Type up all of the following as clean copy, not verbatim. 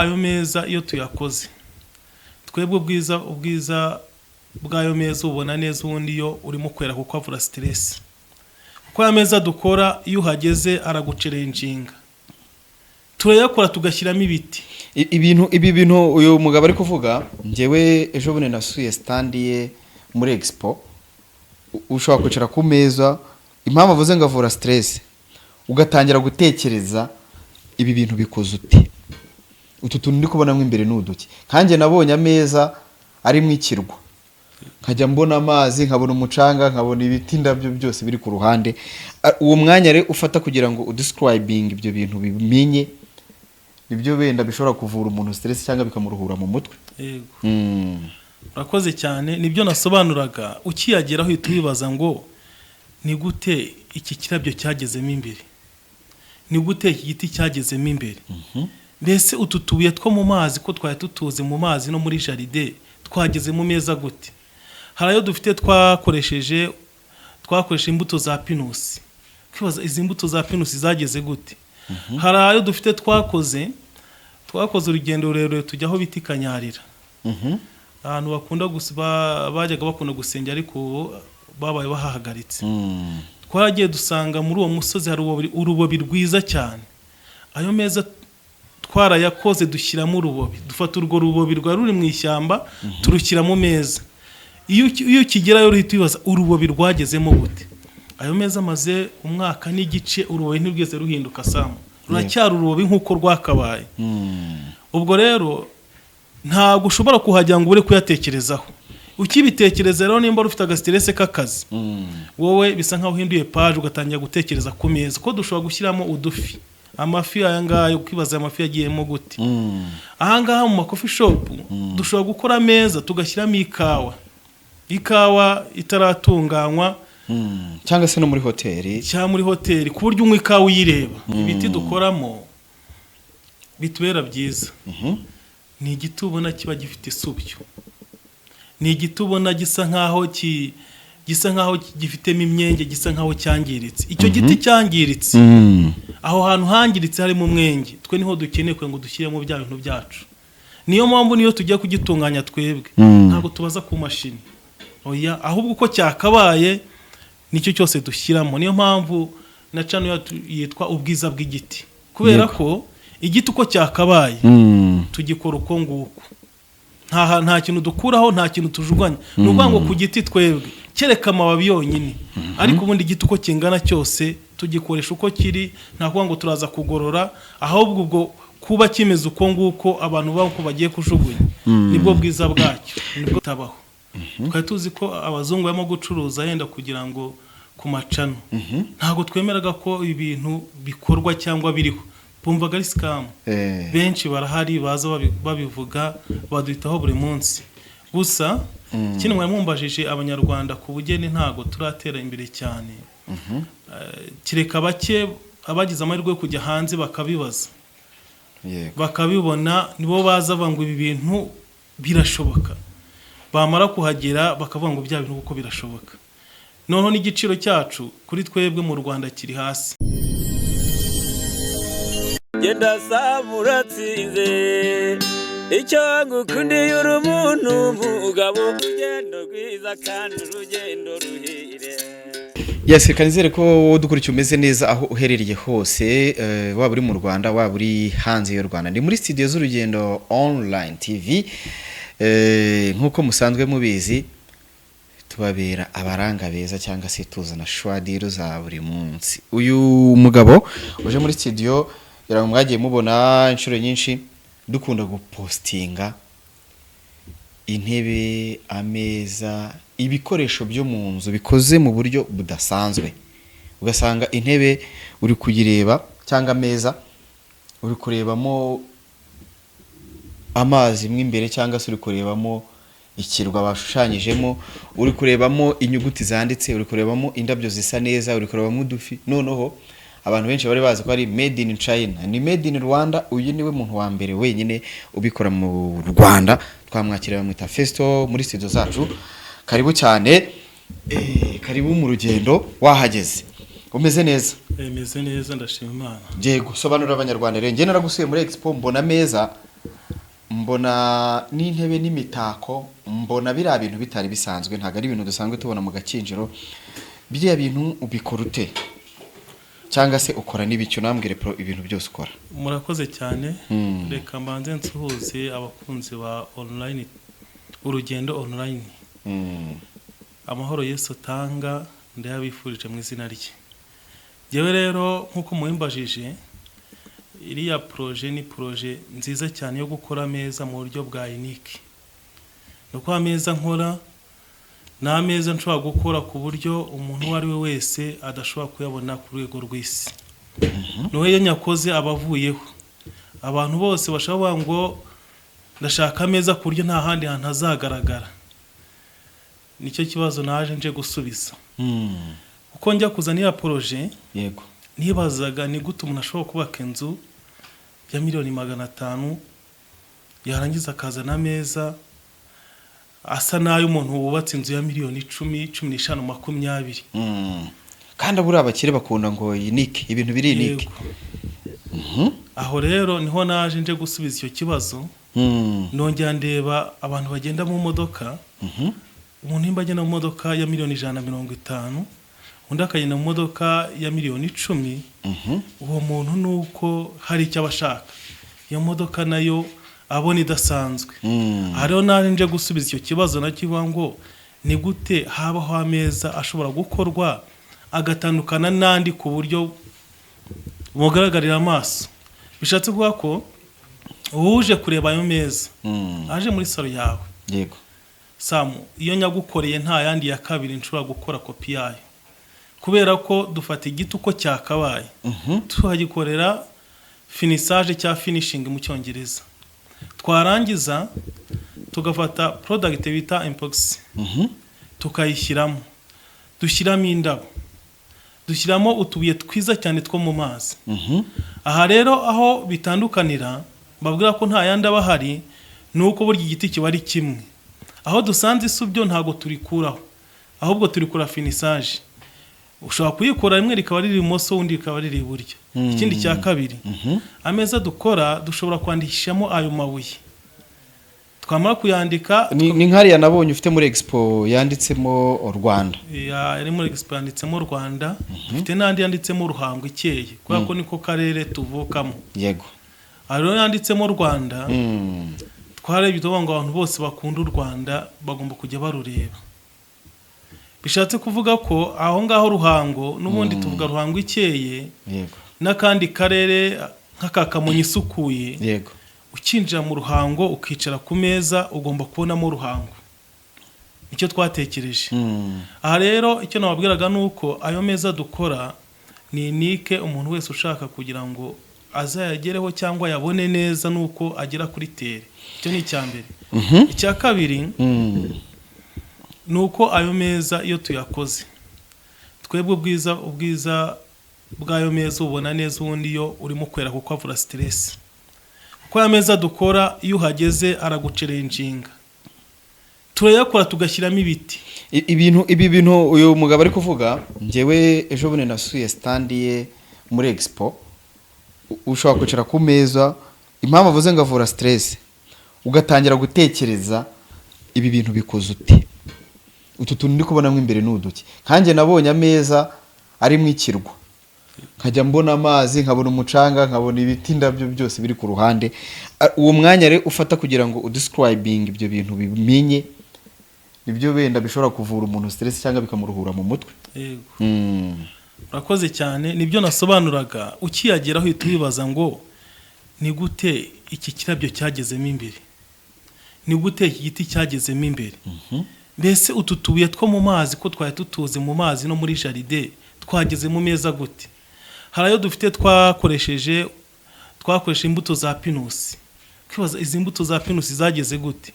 ayo meza iyo tuyakoze twebwe ubwiza bw'ayo meza ubona neza ubundi iyo urimo kwera kuko avura stress. Kuko ayo meza dukora iyo uhageze aragucerenjinga, turayakora tugashyiramo ibiti. Ibi bintu uyu mugabo ari kuvuga, njyewe ejo bundi nasuye stand ye muri Expo. Ushobora kwicara ku meza, impamvu avuze ngo avura stress, ugatangira gutekereza ibi bintu bikoze uti. Utu tuntu ndi kubonamo imbere n'uduki. Kanjye nabonye ameza ari mu ikirwa. Nkajya mbona amazi, nkabona umucanga, nkabona ibiti ndabyo byose biri ku ruhande. Uwo mwanya rero ufata kugira ngo udescribing ibyo bintu bimenye ibyo wenda bishobora kuvura umuntu stress cyangwa bikamuruhura mu mutwe. Yego. Urakoze cyane, nibyo nasobanuraga. Ukiyageraho uhita wibaza ngo ni gute iki kirabyo cyagezemo imbere, ni gute iki giti cyagezemo imbere. Mbese utu tubuye two mu mazi ko twari tutuze mu mazi no muri jaride twageze mu meza gute. Harayo dufite twakoresheje imbuto za pinusi, kwibaza izi mbuto za pinusi zageze gute. Harayo dufite twakoze urugendo rurerure tujyaho biti Kanyarira. Ahantu bajyaga bakunda gusengera ariko babaye bahahagaritse. Twaragiye dusanga muri uwo musozi hari urubobi rwiza cyane. Ayo meza twarayakoze dushyiramo urubobi, dufata urwo rubobi rwa ruri mu ishyamba turushyira mu meza. Iyo kigerayo uhita wibaza urubobi rwagezemo gute. Ayo meza maze umwaka n'igice urubobi ntirwigeze ruhinduka samo, ruracyari urubobi nk'uko rwakabaye. Ubwo rero ntabwo ushobora kuhajya ngo ure kuyatekerezaho. Ukibitekereza rero nimba ufite agastress k'akazi, wowe bisa nkaho uhinduye page ugatangira gutekereza ku meza ko dushobora gushyiramo udufi. Amafi aya ngayo ukibaza amafi yagiyemo gute. Aha ngaha mu coffee shop dushobora gukora ameza tugashyiramo ikawa itaratunganywa, cyangwa se no muri hoteli ku buryo unywa ikawa uyireba. Ibiti dukoramo bitubera byiza. Ni igiti ubona kiba gifite isubyo, ni igiti ubona gisa nkaho gifitemo imyenge, gisa nkaho cyangiritse. Icyo giti cyangiritse, aho hantu hangiritse harimo umwenge, twe niho dukeneye ngo dushyiremo bya bintu byacu. Niyo mpamvu niyo tujya kugitunganya twebwe ntabwo tubaza ku mashini, oya, ahubwo uko cyakabaye nicyo cyose dushyiramo. Niyo mpamvu na channel yitwa ubwiza bw'igiti, kubera ko igiti uko cyakabaye tugikora uko nguko. Nta kintu dukuraho, nta kintu tujuganya. Nuvuga ngo ku giti twebwe kereka amababi yonyine, ariko ubundi igiti uko kingana cyose tugikoresha uko kiri. Nta kuvuga ngo turaza kugorora, ahubwo ubwo kuba kimeze uko nguko abantu bako bagiye kujugunya nibwo bwiza bwacyo, nibwo tabaho. Twari tuzi ko abazungu barimo gucuruza yenda kugira ngo ku macano. Ntabwo twemeraga ko ibintu bikorwa cyangwa biriho, bumvaga ari scam. Benshi barahari baza babivuga baduhitaho buri munsi. Gusa kino mwari mumbajije abanyarwanda ku bugeni ntago turatera imbere cyane. Kireka bake abagize amahirwe yo kujya hanze bakabibaza, bakabibona, nibo baza banga ibi bintu birashoboka. Bamara kuhagera bakavuga ngo bya bintu uko birashoboka. Noneho n'igiciro cyacu kuri twebwe mu Rwanda kiri hasi. Genda samuratsinze icyo ngukundiye uri umuntu mugabo ugendo rwiza kandi urugendo ruhire. Yes, kanizere ko dukurikiye umeze neza aho uherereye hose, waba uri mu Rwanda waba uri hanze y'u Rwanda. Ndi muri studio z'Urugendo Online TV. Nkuko musanzwe mubizi tubabera abaranga beza cyangwa se tuzana shwadiro za buri munsi. Uyu mugabo uje muri studio yara mwagiye mubona inshuro nyinshi dukunda gupostinga intebe, ameza, ibikoresho byo mu nzu bikoze mu buryo budasanzwe. Ugasanga intebe uri kuyireba cyangwa ameza uri kurebamo amazi mwimbere cyangwa se uri kurebamo ikirwa bashushanyijemo, uri kurebamo inyuguti zanditse, uri kurebamo indabyo zisa neza, uri kurebamo udufi. Noneho abantu benshi bari bazi ko ari made in China, ni made in Rwanda. Uyu niwe muntu wa mbere wenyine ubikora mu Rwanda. Twamwakira mu Festo muri studio zacu. Karibu cyane, karibu mu Rugendo. Wahageze umeze neza? Meze neza ndashima Imana. Je gusobanura abanyarwanda rero nge naragusuye muri Expo mbona meza mbona n'intebe n'imitako, mbona biriya bintu bitari bisanzwe, ntabwo ari ibintu dusanzwe tubona mu Gakinjiro. Biriya bintu ubikora ute cyangwa se ukora n'ibicyo? Nambwire ibintu byose ukora. Murakoze cyane. Reka mbanze nsuhuze abakunzi ba online, urugendo online. Amahoro Yesu tanga ndayabifurije mu izina rye. Jewe rero nkuko muhimbajije, iriya projet ni projet nziza cyane yo gukora ameza mu buryo bwa unique. Nuko ameza nkora na ameza nshobora gukora ku buryo umuntu uwo ari we wese adashobora kuyabona ku rwego rw'isi. Noye nyakoze abavuyeho. Abantu bose bashobora ngo ndashaka ameza ku buryo nta handi hantu hazagaragara. Nicyo kibazo naje nje gusubiza. Uko njya kuzanira projet, yego, nibazaga ni gute umuntu ashobora kubaka inzu ya miliyoni 500 yarangiza akazana ameza asa nayo umuntu wubatse inzu ya miliyoni 10, 15, 20. Kandi abura abakire bakunda ngo unique, ibintu biri unique. Aho rero niho naje nje gusubiza icyo kibazo. Nongera ndeba abantu bagenda mu modoka. Umuntu imba agenda mu modoka ya miliyoni 150, undi akagenda mu modoka ya miliyoni 10. Uwo muntu nuko hari icyo abashaka, iyo modoka nayo abona idasanzwe. Hariho naje nje gusubiza icyo kibazo nakivuga ngo ni gute habaho ameza ashobora gukorwa agatandukana n'andi ku buryo bugaragarira amaso. Bishatse kuvuga ko uje kureba ayo meza aje muri salo yawe, yego, Samu, iyo nyagukoreye nta yandi ya kabiri nshobora gukora kopi yayo, kubera ko dufata igiti uko cyakabaye tuhagikorera finissage cya finishing mu Cyongereza. Twarangiza tugafata product bita epoxy, tukayishyiramo, dushyiramo indabo, dushyiramo utubuye twiza cyane two mu mazi. Aha rero aho bitandukanira babwira ko nta yandi abahari, nuko burya igiti kiba ari kimwe. Aho dusanze isubyo ntago turikuraho, ahubwo turikura finissage. Ushobora kuyikora rimwe rikaba riri ibumoso, undi rikaba riri iburyo. Ikindi cya kabiri, ameza dukora dushobora kwandikishamo ayo mabuye. Twamara kuyandika ni nkari yanabonye ufite muri expo yanditsemo Rwanda. Yari muri expo yanditsemo Rwanda. Ufite nandi yanditsemo Ruhango ikeye, kubera ko niko karere tuvukamo. Yego. Aro yanditsemo Rwanda. Twarebye ngo abantu bose bakunda u Rwanda bagomba kujya barureba. Bishatse kuvuga ko aho ngaho Ruhango n'ubundi tuvuga Ruhango ikeye, yego, n'akandi karere nk'akakamonyi isukuye. Yego. Ukinjira mu Ruhango ukicara ku meza ugomba kubonamo Ruhango. Icyo twatekereje. Aha rero icyo nababwiraga nuko ayo meza dukora ni unique, umuntu wese ushaka kugira ngo azayagereho cyangwa yabone neza nuko agera kuri tere. Icyo ni icyambere. Icya kabiri nuko ayo meza iyo tuyakoze, twebwe ubwiza bw'ayo meza ubona neza ubundi yo urimo kwera kuko avura stress. Kuko ayo meza dukora iyo uhageze aragucerenjinga. Turayakora tugashyiramo ibiti. Ibi bintu uyu mugabo ari kuvuga, njyewe ejo bundi nasuye stand ye muri expo. Ushobora kwicara ku meza, impamvu avuze ngo avura stress, ugatangira gutekereza ibi bintu bikoze ute. Utu tuntu ndi kubona imbere n'uduki. Kanjye nabonye ameza ari mu ikirwa, nkajya mbona amazi, nkabona umucanga, nkabona ibiti, ndabyo byose biri ku ruhande. Uwo mwanya rero ufata kugira ngo udescribing ibyo bintu bimenye, nibyo benda bishobora kuvura umuntu stress cyangwa bikamuruhura mu mutwe. Yego. Urakoze cyane. Nibyo nasobanuraga, ukiyageraho uhita wibaza ngo ni gute iki kirabyo cyagezemo imbere, ni gute iki giti cyagezemo imbere. Mbese utu tubuye two mu mazi ko twari tutuze mu mazi no muri jaride twageze mu meza gute. Harayo dufite twakoresheje imbuto za pinusi. Kwibaza izi mbuto za pinusi zageze gute.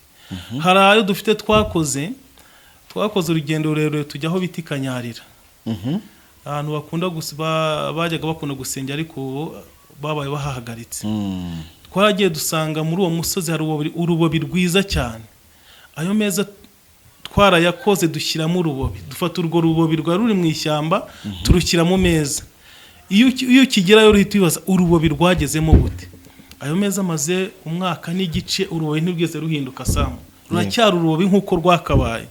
Harayo dufite twakoze urugendo rurerure tujya aho biti Kanyarira. Ahantu bakunda bajyaga bakunda gusengera ariko babaye bahahagaritse. Twaragiye dusanga muri uwo musozi hari urubobi rwiza cyane. Ayo meza twarayakoze dushyiramo urubobi, dufata urwo rubobi rwa ruri mu ishyamba turushyira mu meza. Iyo kigerayo uhita wibaza urubobi rwagezemo gute. ayo meza amaze umwaka n'igice urubobi ntirwigeze ruhinduka samu ruracyari urubobi nk'uko rwakabaye.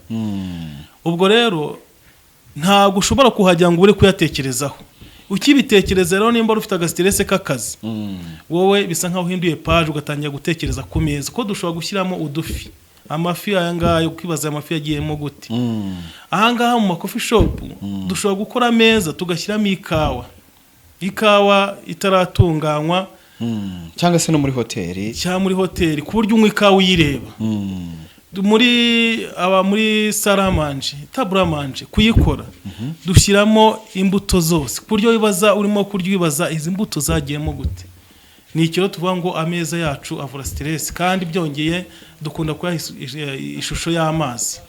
Ubwo rero ntabwo ushobora kuhajya ngo ure kuyatekerezaho. Ukibitekereza rero nimba rufite agasiterese k'akazi wowe bisa nkaho uhinduye page ugatangira gutekereza ku meza ko dushobora gushyiramo udufi amafi aya ngaya ukibaza amafi yagiyemo gute. Aha ngaha mu coffee shop dushobora gukora meza tugashyiramo ikawa itaratunganywa cyangwa se no muri hoteli ku buryo unywa ikawa uyireba. Muri saramanje taburamanje kuyikora dushyiramo imbuto zose ku buryo wibaza urimo kurya wibaza izi mbuto zagiyemo gute. Ni ikiro tuvuga ngo ameza yacu avura stress kandi byongeye dukunda kuyaha ishusho y'amazi.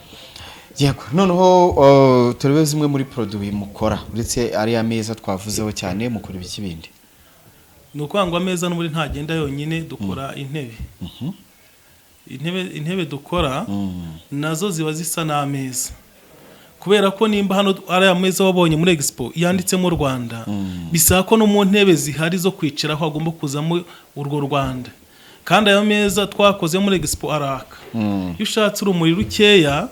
Yego, noneho turebe zimwe muri produit mukora uretse ari ameza twavuzeho cyane mukora ibiki bindi. Ni ukwangwa ameza n'uburi ntagenda yonyine dukora intebe. Intebe dukora nazo ziba zisa n'ameza kubera ko nimba hano ari ameza wabonye muri Expo yanditsemo Rwanda bisaba ko no mu ntebe zihari zo kwicaraho agomba kuzamo urwo Rwanda kandi ayo meza twakoze muri Expo araka. Iyo ushatse urumuri rukeya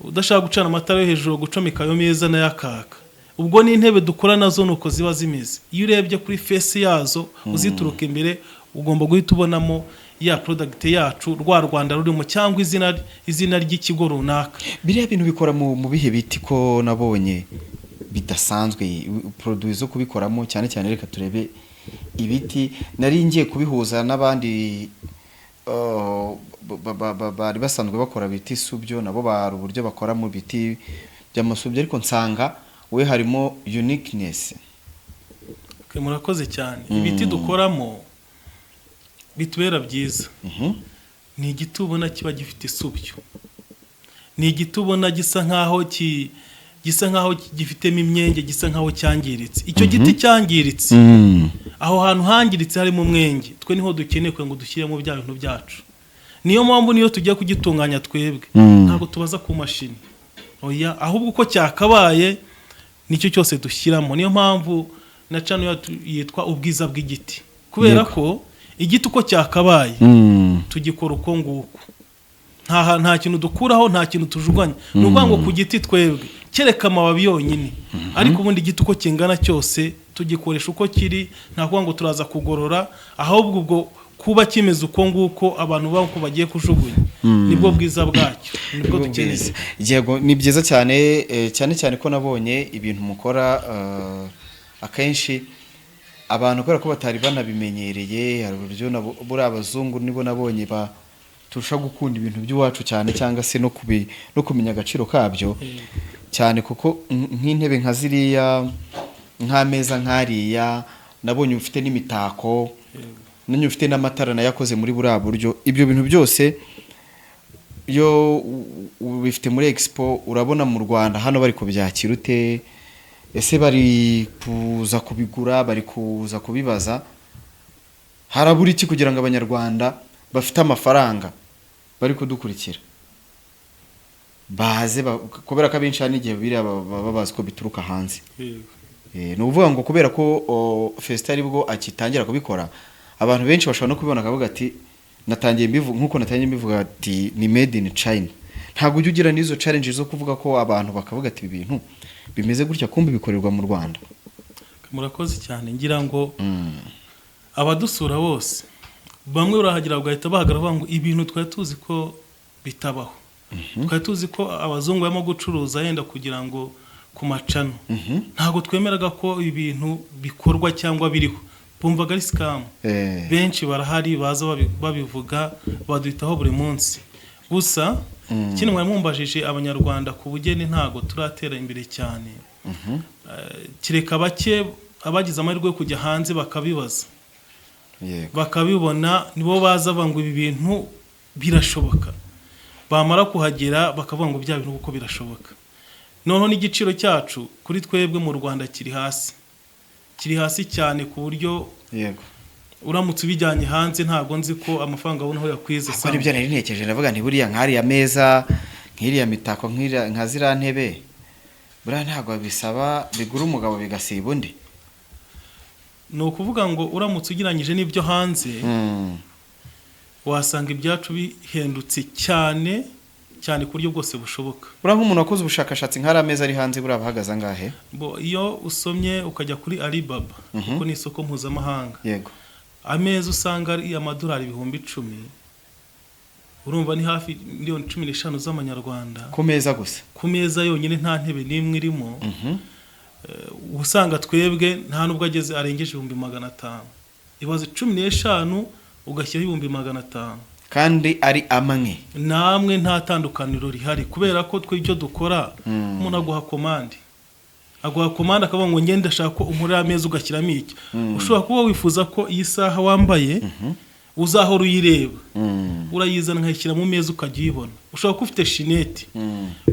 udashaka gucana amatara yo hejuru gucomeka ayo meza n'ayakaka. Ubwo ni intebe dukora nazo nuko ziba zimeze. Iyo urebye kuri face yazo uzituruka imbere ugomba guhita ubonamo ya product yacu rwa Rwanda rurimo cyangwa izina ry'ikigo runaka. Biriya bintu bikora mu bihe biti ko nabonye bidasanzwe produit zo kubikoramo cyane cyane reka turebe ibiti nari ngiye kubihuza n'abandi bari basanzwe bakora biti subyo nabo bari uburyo bakora mu biti by'amasubyo ariko nsanga we harimo uniqueness. Murakoze cyane. Ibiti dukoramo bitubera byiza. Ni igiti ubona kiba gifite isubyo. Ni igiti ubona gisa nkaho gifitemo imyenge gisa nkaho cyangiritse. Icyo giti cyangiritse aho hantu hangiritse harimo umwenge twe niho dukeneye ngo dushyiremo bya bintu byacu. Niyo mpamvu niyo tujya kugitunganya twebwe ntabwo tubaza ku mashini oya ahubwo uko cyakabaye nicyo cyose dushyiramo. Niyo mpamvu na channel yitwa ubwiza bw'igiti kubera ko igiti uko cyakabaye tugikora uko nguko nta kintu dukuraho nta kintu tujuganya. Nuvuga ngo ku giti twebwe kereka amababi yonyine ariko ubundi igiti uko kingana cyose tugikoresha uko kiri nta kuvuga ngo turaza kugorora ahubwo ubwo kuba kimeze uko nguko abantu bako bagiye kujugunya nibwo bwiza bwacyo nibwo dukeneye. Yego, ni byiza cyane cyane ko nabonye ibintu mukora akenshi abantu kubera ko batari banabimenyereye hari uburyo buri abazungu nibo nabonye turusha gukunda ibintu by'iwacu cyane cyangwa se no kumenya agaciro kabyo cyane kuko nk'intebe nka ziriya nk'ameza nk'ariya nabonye ufite n'imitako nanyo ufite n'amatara nayakoze muri buriya buryo. Ibyo bintu byose yo bifite muri Expo urabona mu Rwanda hano bari kubyakira ute? Ese bari kuza kubigura bari kuza kubibaza harabura iki kugira ngo abanyarwanda bafite amafaranga bari kudukurikira baze kubera ko abenshi n'igihe biriya babazi ko bituruka hanze. Ni uvuga ngo kubera ko festival bwo akitangira kubikora abantu benshi bashobora no kubibona akavuga ati natangiye mbivuga ati ni made in China. Ntabwo ujya ugira n'izo challenges zo kuvuga ko abantu bakavuga ati ibi bintu bimeze gutya kumbi bikorerwa mu Rwanda. Murakoze cyane ngira ngo abadusura bose bamwe urahagira ugahita bahagarara ngo ibintu twari tuzi ko bitabaho. Twari tuzi ko abazungu barimo gucuruza yenda kugira ngo ku macano ntabwo twemeraga ko ibintu bikorwa cyangwa biriho bumvaga ari scam. Benshi barahari baza babivuga baduhitaho buri munsi. Gusa kino mwari mumbajije abanyarwanda ku bugeni ntago turatera imbere cyane. Kireka bake abagize amahirwe kujya hanze bakabibaza bakabibona nibo baza banga ibi bintu birashoboka bamara kuhagera bakavuga ngo bya bintu uko birashoboka. Noneho n'igiciro cyacu kuri twebwe mu Rwanda kiri hasi cyane ku buryo uramutse ubijyanye hanze ntabwo nzi ko amafaranga abonaho yakwize sana. Ari byo nari ntekereje ndavuga nti buriya nk'ariya meza nk'iriya mitako nka ziriya ntebe buriya ntabwo bisaba bigura umugabo bigasiba undi. ni ukuvuga ngo uramutse ugereranyije n'ibyo hanze wasanga ibyacu bihendutse cyane cyane ku buryo bwose bushoboka. Ura nk'umuntu wakoze ubushakashatsi nk'ari ameza ari hanze buri abahagaze angahe? Iyo usomye ukajya kuri Alibaba kuko ni isoko mpuzamahanga, yego, ameza usanga ari amadolari 10,000, urumva ni hafi miliyoni 15 z'amanyarwanda ku meza gusa. Ku meza yonyine nta ntebe n'imwe irimo. Usanga twebwe nta nubwo ageze arengeje 500. Ibaze 15 ugashyiraho 500. Kandi ari amwe namwe nta tandukaniro rihari kubera ko twe ibyo dukora umuntu aguha komande akavuga ngo ngende ndashaka ko umurira ameza ugashyiramo iki. Ushobora kuba wifuza ko iyi saha wambaye uzahora uyireba, urayizana nkayishyira mu meza ukajya uyibona. Ushobora kuba ufite shineti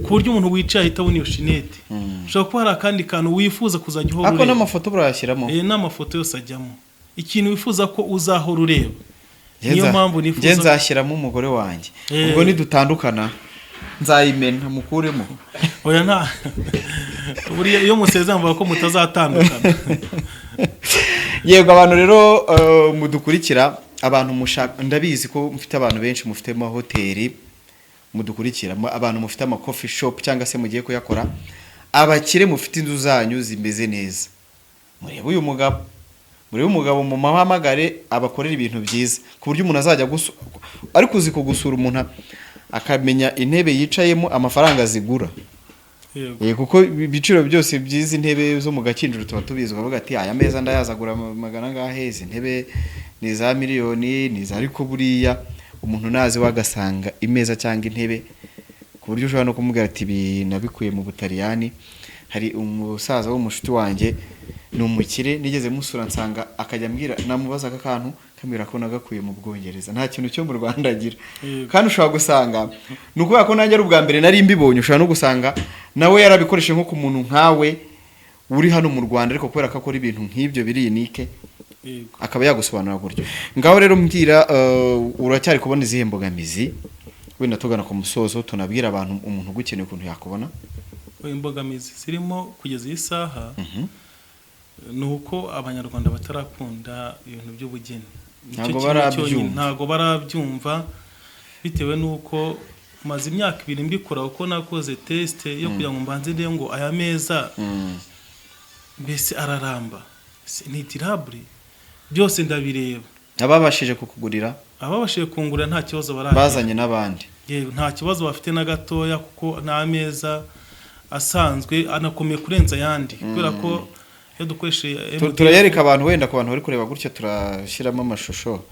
ku buryo umuntu wicaye ahita abona iyo shineti. Ushobora kuba hari akandi kantu wifuza kuzajya uhora ureba. Ako n'amafoto burayashyiramo. N'amafoto yose ajyamo. Ikintu wifuza ko uzahora ureba. Niyo mpamvu nifuza nge nzashyiramo umugore wanjye. Ubwo nidutandukana nzayimena mukuremo. Oya nta buriya iyo musezerana mvuga ko mutazatandukana. Yego, abantu rero mudukurikira, abantu mushaka, ndabizi ko mufite abantu benshi mufite ma hoteli mudukurikira, abantu mufite ama coffee shop cyangwa se mugiye kuyakora, abakire mufite inzu zanyu zimeze neza. Murebe uyu mugabo mu mahamagare abakorera ibintu byiza ku buryo umuntu azajya ariko uzi kugusura umuntu akamenya intebe yicayemo amafaranga zigura. Kuko ibiciro byose byiza intebe zo mu Gakinjiro tuba tubizi, ukavuga ati aya meza ndayazagura magana ngahe, izi intebe ni za miliyoni, ni za, ariko buriya umuntu nazi wagasanga imeza cyangwa intebe ku buryo ushobora no kumubwira ati binabikuye mu Butaliyani. Hari umusaza w'umushuti wanjye ni umukire nigeze musura nsanga akajya ambwira, namubaza akantu kamira ko nagakuye mu Bwongereza, nta kintu cyo mu Rwanda agira. Kandi ushobora gusanga nuko ko nanjye ari ubwa mbere nari mbibonye, ushobora no gusanga nawe yarabikoreshe nko ku muntu nkawe uri hano mu Rwanda, ariko kubera ko akora ibintu nk'ibyo biri unique akaba yagusobanura gutyo. Ngaho rero mbwira, uracyari kubona izihe mbogamizi, wenda tugana ku musozo tunabwira abantu umuntu gukeneye ukuntu yakubona. Imbogamizi zirimo kugeza iyi saha nuko abanyarwanda batarakunda ibintu by'ubugeni. Ntago barabyumva bitewe nuko maze imyaka 2 mbikora, uko nakoze test yo kugira ngo mbanze ndiye ngo aya meza mbese araramba, ni durable, byose ndabireba. Ababashije kukugurira, ababashije kungurira nta kibazo baraje, bazanye n'abandi. Yego, nta kibazo bafite na gatoya kuko na meza asanzwe anakomeye kurenza yandi kubera ko iyo dukoreshe turayereka abantu, wenda ku bantu bari kureba gutyo turashyiramo amashusho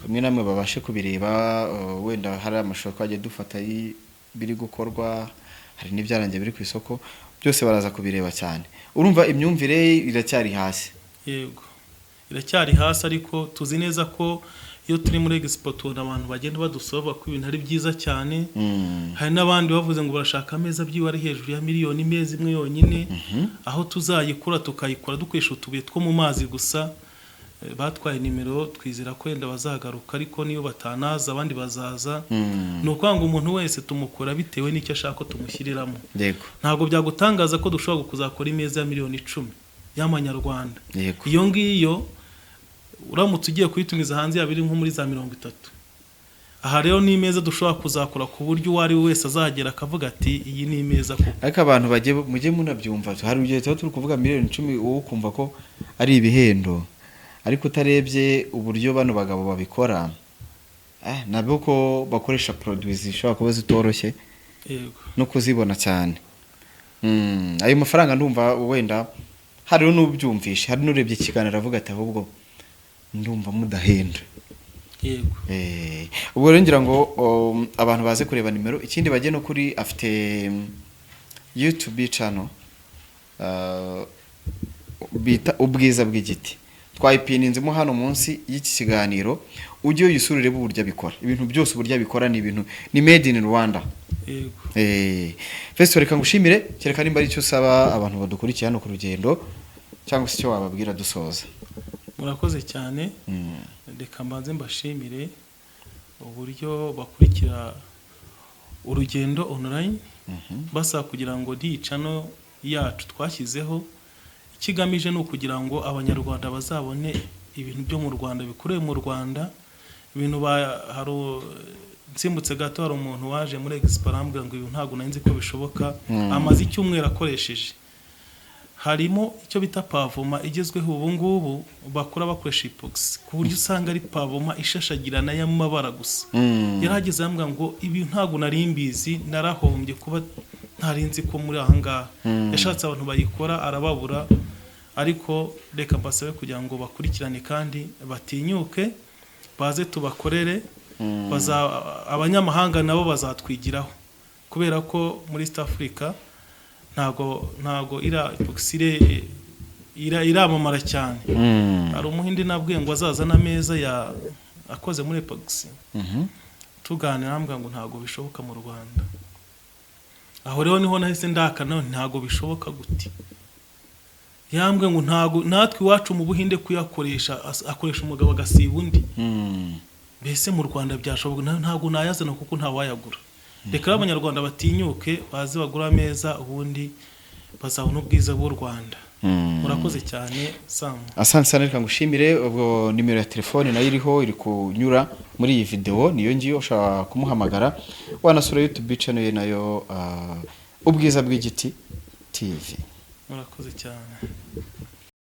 kumwe namwe babashe kubireba. Wenda hari amashusho twagiye dufata biri gukorwa, hari n'ibyarangiye biri ku isoko, byose baraza kubireba cyane. Urumva imyumvire iracyari hasi. Yego, iracyari hasi, ariko tuzi neza ko iyo turi muri Expo tubona abantu bagenda badusaba ko ibintu ari byiza cyane. Hari n'abandi bavuze ngo barashaka ameza byiwe ari hejuru ya miliyoni, imeza imwe yonyine, aho tuzayikura tukayikora dukoresha utubuye two mu mazi gusa. Batwaye nimero, twizera ko wenda bazagaruka, ariko niyo batanaza abandi bazaza. Ni ukwanga umuntu wese tumukora bitewe n'icyo ashaka ko tumushyiriramo. Ntabwo byagutangaza ko dushobora kuzakora imeza ya miliyoni 10 y'amanyarwanda. Iyo ngiyo uramutse ugiye kuyitumiza hanze yabiri nko muri za 30. Aha rero ni imeza dushobora kuzakora ku buryo uwari wese azagera akavuga ati iyi ni imeza koko. Ariko abantu mujye munabyumva, hari ugiye turi kuvuga miliyoni 10 wowe ukumva ko ari ibihendo, ariko utarebye uburyo bano bagabo babikora, nabwo ko bakoresha produits zishobora kuba zitoroshye no kuzibona cyane. Ayo mafaranga ndumva wenda hari n'ubyumvishe, hari n'urebye ikiganiro avuga ati ahubwo ndumva mudahenda. Yego. Ubwo rero ngira ngo abantu baze kureba nimero. Ikindi bagiye no kuri afite YouTube channel bita Ubwiza bw'Igiti. Twayipininzemo hano munsi y'iki kiganiro, ujye uyisurire burya bikora. Ibintu byose burya bikora ni ibintu ni made in Rwanda. Yego. Festival reka ngushimire, kereka nimba ari cyo saba abantu badukurikiye hano ku rugendo cyangwa se cyo wababwira dusoza. Murakoze cyane. Reka mbanze mbashimire uburyo bakurikira urugendo online, basa kugira ngo di channel yacu twashyizeho kigamije no kugira ngo abanyarwanda bazabone ibintu byo mu Rwanda bikorewe mu Rwanda ibintu haro nsimbutse gato hari umuntu waje muri Expo arambwira ngo ibi ntago nanzi ko bishoboka amazi icyumwera akoresheje harimo icyo bita pavoma igezweho ubu ngubu bakora bakoresha epoxy ku buryo usanga ari pavoma ishashagirana y'amabara gusa yarageze ambwira ngo ibi ntago narimbizi narahombye kuba ntarinzi ko muri ahangaha yashatse abantu bayikora arababura ariko reka mbasabe kugira ngo bakurikirane kandi batinyuke baze tubakorere abanyamahanga nabo bazatwigiraho kubera ko muri East Africa ntago ira epoxy iramamara cyane hari umuhindi nabwiye ngo azaza n'ameza akoze muri epoxy tuganira ambwira ngo ntago bishoboka mu Rwanda aho rero niho nahise ndakana ntago bishoboka guti yambwe ngo ntago natwe iwacu mu Buhinde kuyakoresha akoresha umugabo agasiba undi mbese mu Rwanda byashoboka ntago nayazana kuko nta wayagura reka abanyarwanda batinyuke bazi bagura ameza ubundi bazabona ubwiza bw'u Rwanda murakoze cyane Sam asante cyane reka ngushimire ubwo nimero ya telefone nayo iri kunyura muri iyi video niyo ngiyo ushaka kumuhamagara wanasura YouTube channel ye nayo ubwiza bw'igiti TV murakoze cyane